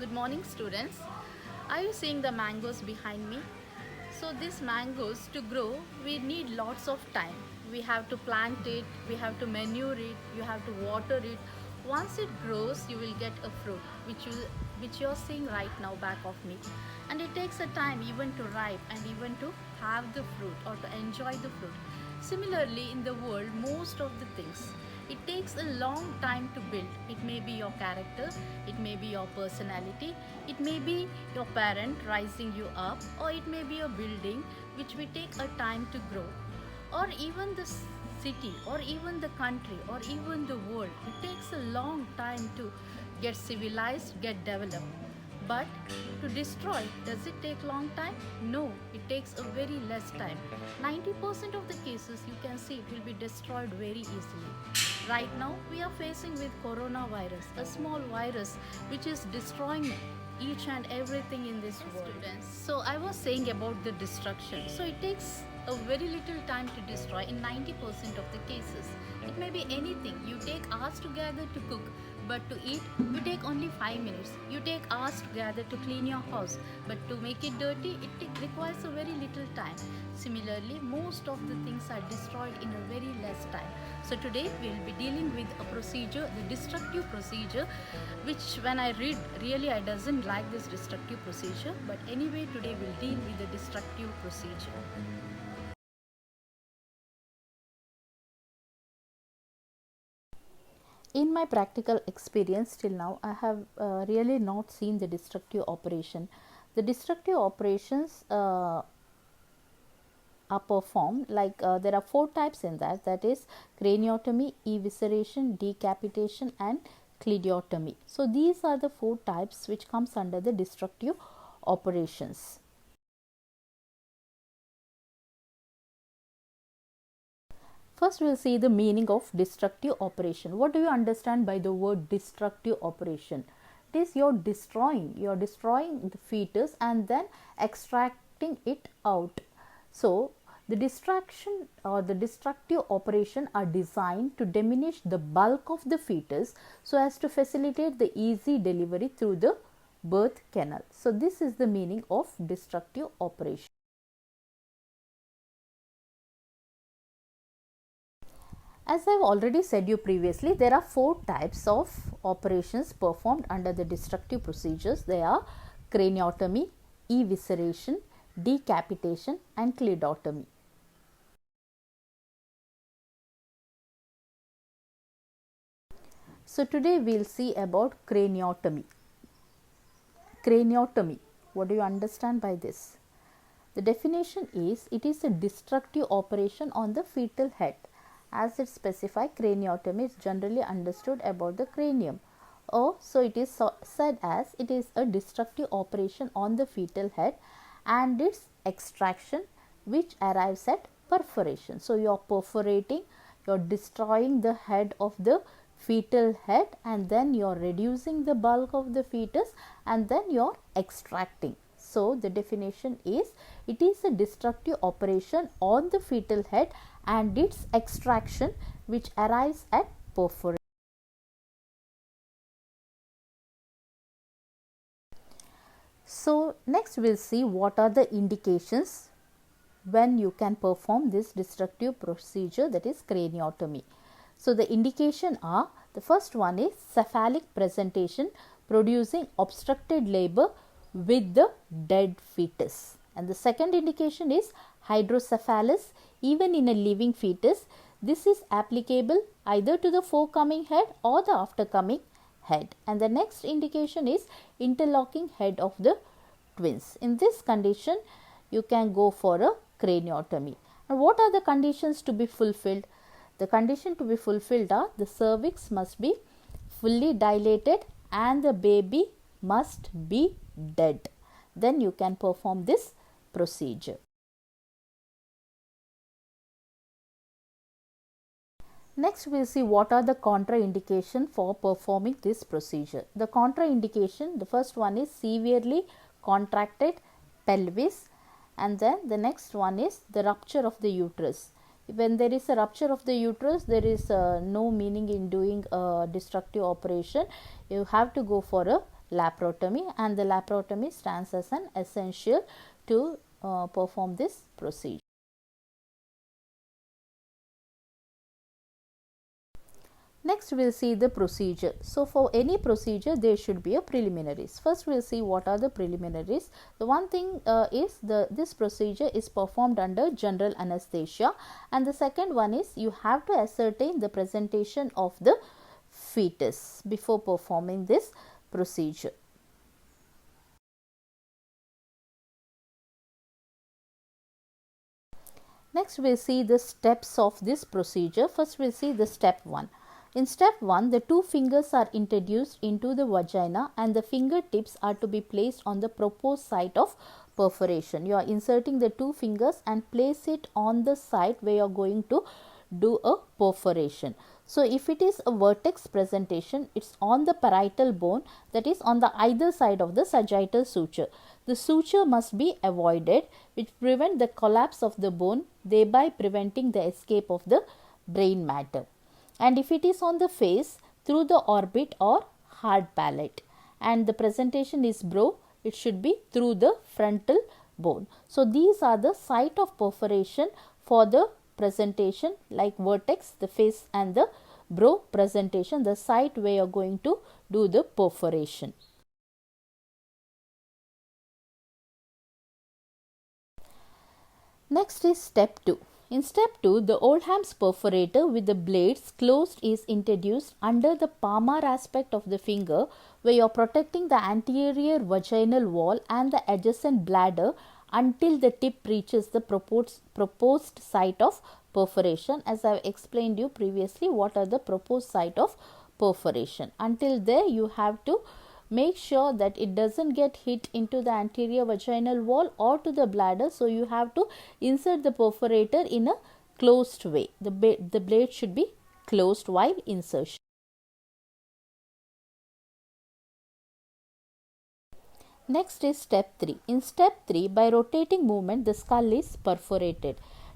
Good morning, students. Are you seeing the mangoes behind me? So these mangoes, to grow, we need lots of time. We have to plant it, we have to manure it, you have to water it. Once it grows, you will get a fruit, which you are seeing right now back of me. And it takes a time even to ripe and even to have the fruit or to enjoy the fruit. Similarly, in the world, most of the things, it takes a long time to build. It may be your character, it may be your personality, it may be your parent rising you up, or it may be a building which will take a time to grow, or even the city, or even the country, or even the world. It takes a long time to get civilized, get developed. But to destroy, does it take long time? No, it takes a very less time. 90% of the cases you can see it will be destroyed very easily. Right now we are facing with coronavirus, a small virus which is destroying each and everything in this world. Students, so I was saying about the destruction. So it takes a very little time to destroy in 90% of the cases. It may be anything. You take hours together to cook, but to eat, you take only 5 minutes. You take hours together to clean your house, but to make it dirty, it requires a very little time. Similarly, most of the things are destroyed in a very less time. So today we will be dealing with a procedure, the destructive procedure, which when I read, really I doesn't like this destructive procedure, but anyway today we'll deal with the destructive procedure. In my practical experience till now, I have really not seen the destructive operation. The destructive operations are performed like there are 4 types in that, that is craniotomy, evisceration, decapitation and clideotomy. So these are the 4 types which comes under the destructive operations. First we will see the meaning of destructive operation. What do you understand by the word destructive operation? It is you're destroying the fetus and then extracting it out. So the distraction or the destructive operation are designed to diminish the bulk of the fetus so as to facilitate the easy delivery through the birth canal. So this is the meaning of destructive operation. As I have already said you previously, there are 4 types of operations performed under the destructive procedures. They are craniotomy, evisceration, decapitation and clidotomy. So today we will see about craniotomy. Craniotomy, what do you understand by this? The definition is, it is a destructive operation on the fetal head. As it specifies, craniotomy is generally understood about the cranium. So it is said as it is a destructive operation on the fetal head and its extraction which arrives at perforation. So you are perforating, you are destroying the head of the fetal head and then you are reducing the bulk of the fetus and then you are extracting. So the definition is, it is a destructive operation on the fetal head and its extraction which arrives at perforation. So next we will see what are the indications when you can perform this destructive procedure, that is craniotomy. So the indication are, the first one is cephalic presentation producing obstructed labor with the dead fetus, and the second indication is hydrocephalus even in a living fetus. This is applicable either to the forecoming head or the aftercoming head, and the next indication is interlocking head of the twins. In this condition you can go for a craniotomy. And what are the conditions to be fulfilled? The condition to be fulfilled are, the cervix must be fully dilated and the baby must be dead. Then you can perform this procedure. Next we will see what are the contraindication for performing this procedure. The contraindication, the first one is severely contracted pelvis, and then the next one is the rupture of the uterus. When there is a rupture of the uterus, there is no meaning in doing a destructive operation. You have to go for a laparotomy, and the laparotomy stands as an essential to perform this procedure. Next we will see the procedure. So for any procedure there should be a preliminaries. First we will see what are the preliminaries. The one thing is this procedure is performed under general anesthesia, and the second one is you have to ascertain the presentation of the fetus before performing this procedure. Next we will see the steps of this procedure. First we will see the step 1. In step 1, the two fingers are introduced into the vagina and the fingertips are to be placed on the proposed site of perforation. You are inserting the two fingers and place it on the site where you are going to do a perforation. So if it is a vertex presentation, it's on the parietal bone, that is on the either side of the sagittal suture. The suture must be avoided, which prevent the collapse of the bone, thereby preventing the escape of the brain matter. And if it is on the face, through the orbit or hard palate, and the presentation is brow, it should be through the frontal bone. So these are the site of perforation for the presentation, like vertex, the face, and the brow presentation, the site where you are going to do the perforation. Next is step 2. In step 2, the Oldham's perforator with the blades closed is introduced under the palmar aspect of the finger, where you are protecting the anterior vaginal wall and the adjacent bladder until the tip reaches the proposed site of perforation. As I have explained you previously, what are the proposed site of perforation. Until there you have to make sure that it doesn't get hit into the anterior vaginal wall or to the bladder. So you have to insert the perforator in a closed way. The blade should be closed while insertion. Next is step 3. In step 3, by rotating movement, the skull is perforated.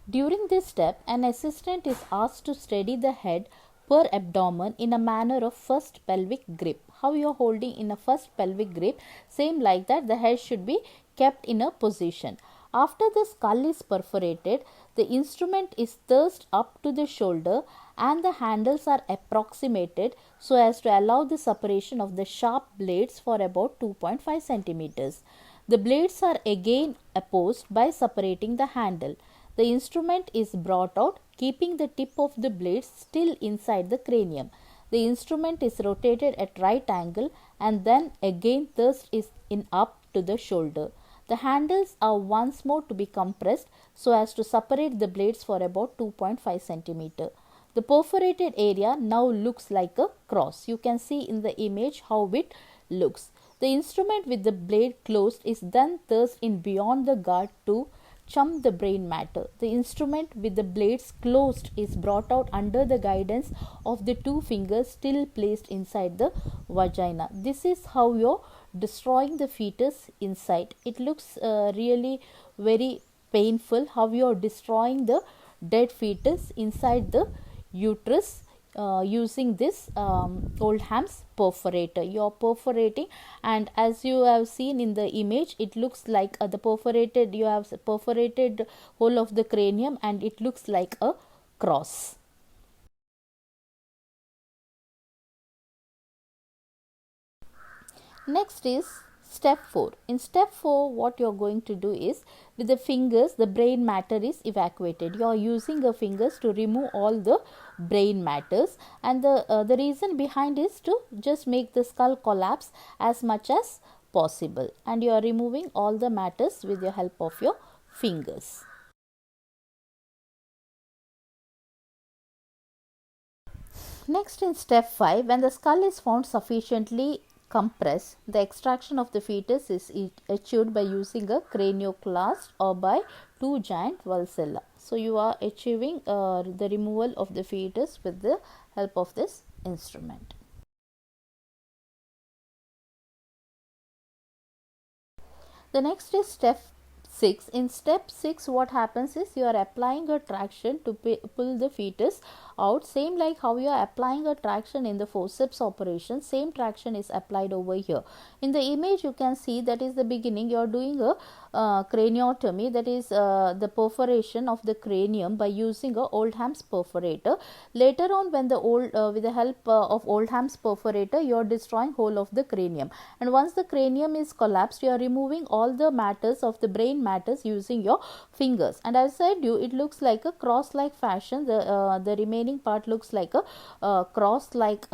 During this step, an assistant is asked to steady the head per abdomen in a manner of first pelvic grip. How you are holding in a first pelvic grip, same like that, the head should be kept in a position. After the skull is perforated, the instrument is thrust up to the shoulder and the handles are approximated so as to allow the separation of the sharp blades for about 2.5 centimeters. The blades are again opposed by separating the handle. The instrument is brought out, keeping the tip of the blades still inside the cranium. The instrument is rotated at right angle and then again thrust is in up to the shoulder. The handles are once more to be compressed so as to separate the blades for about 2.5 centimeter. The perforated area now looks like a cross. You can see in the image how it looks. The instrument with the blade closed is then thrust in beyond the guard to chump the brain matter. The instrument with the blades closed is brought out under the guidance of the two fingers still placed inside the vagina. This is how you're destroying the fetus inside. It looks really very painful how you're destroying the dead fetus inside the uterus using this Oldham's perforator. You are perforating, and as you have seen in the image, it looks like the perforated, you have perforated whole of the cranium and it looks like a cross. Next is step 4. In step 4, what you are going to do is, with the fingers, the brain matter is evacuated. You are using the fingers to remove all the brain matters, and the reason behind is to just make the skull collapse as much as possible, and you are removing all the matters with the help of your fingers. Next, in step 5, when the skull is found sufficiently compressed, the extraction of the fetus is achieved by using a cranioclast or by two giant valsella. So you are achieving the removal of the fetus with the help of this instrument. The next is step 6. In step 6, what happens is you are applying a traction to pull the fetus out, same like how you are applying a traction in the forceps operation. Same traction is applied over here. In the image you can see that is the beginning. You are doing a craniotomy, that is the perforation of the cranium by using a Oldham's perforator. Later on, when the with the help of Oldham's perforator, you are destroying whole of the cranium, and once the cranium is collapsed, you are removing all the matters of the brain matters using your fingers. And as I said you, it looks like a cross like fashion. The remaining part looks like a cross like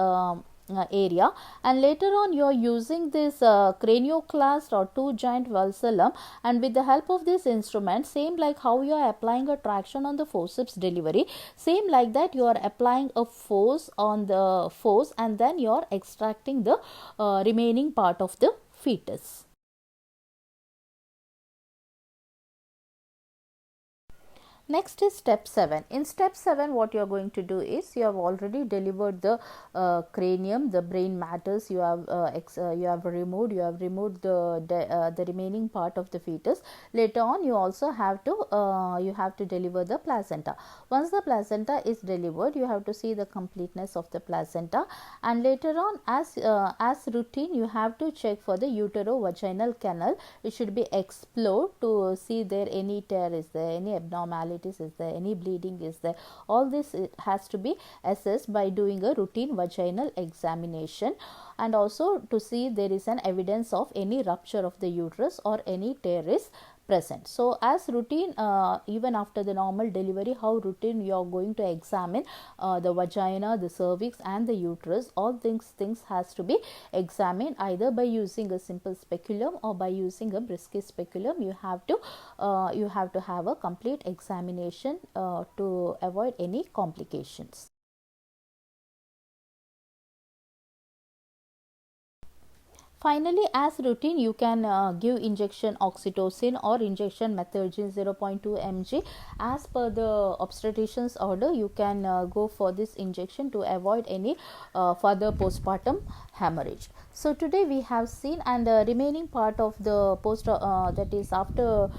area, and later on you are using this cranioclast or two joint valsalum, and with the help of this instrument, same like how you are applying a traction on the forceps delivery, same like that you are applying a force on the force, and then you are extracting the remaining part of the fetus. Next is step 7. In step 7, what you are going to do is, you have already delivered the cranium, the brain matters you have removed. You have removed the remaining part of the fetus. Later on, you also have to deliver the placenta. Once the placenta is delivered, you have to see the completeness of the placenta, and later on, as routine, you have to check for the uterovaginal canal. It should be explored to see there any tear is there, any abnormality is there, any bleeding is there. All this, it has to be assessed by doing a routine vaginal examination, and also to see there is an evidence of any rupture of the uterus or any tear is present. So as routine, even after the normal delivery, how routine you are going to examine the vagina, the cervix and the uterus. All things has to be examined either by using a simple speculum or by using a Brisky speculum. You have to have a complete examination to avoid any complications. Finally, as routine, you can give injection oxytocin or injection methergine 0.2 mg. As per the obstetrician's order, you can go for this injection to avoid any further postpartum hemorrhage. So today we have seen, and the remaining part of the that is after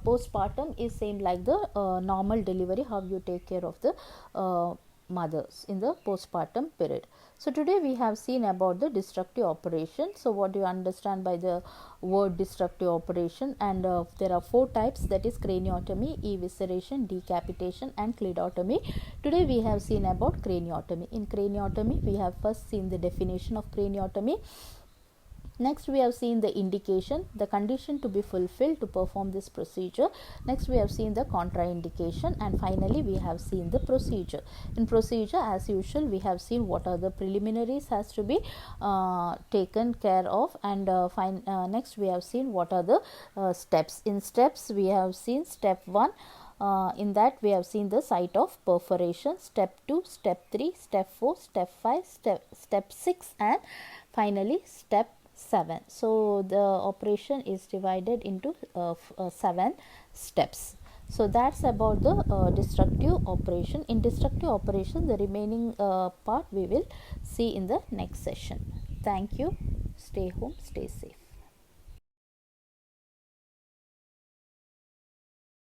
postpartum is same like the normal delivery, how you take care of the mothers in the postpartum period. So today we have seen about the destructive operation. So what do you understand by the word destructive operation? And there are 4 types, that is craniotomy, evisceration, decapitation and clitotomy. Today we have seen about craniotomy. In craniotomy, we have first seen the definition of craniotomy. Next, we have seen the indication, the condition to be fulfilled to perform this procedure. Next, we have seen the contraindication, and finally we have seen the procedure. In procedure, as usual, we have seen what are the preliminaries has to be taken care of, and next we have seen what are the steps. In steps, we have seen step 1. In that we have seen the site of perforation, step 2, step 3, step 4, step 5, step 6 and finally step 7. So the operation is divided into 7 steps. So that's about the destructive operation. In destructive operation, the remaining part we will see in the next session. Thank you. Stay home, stay safe.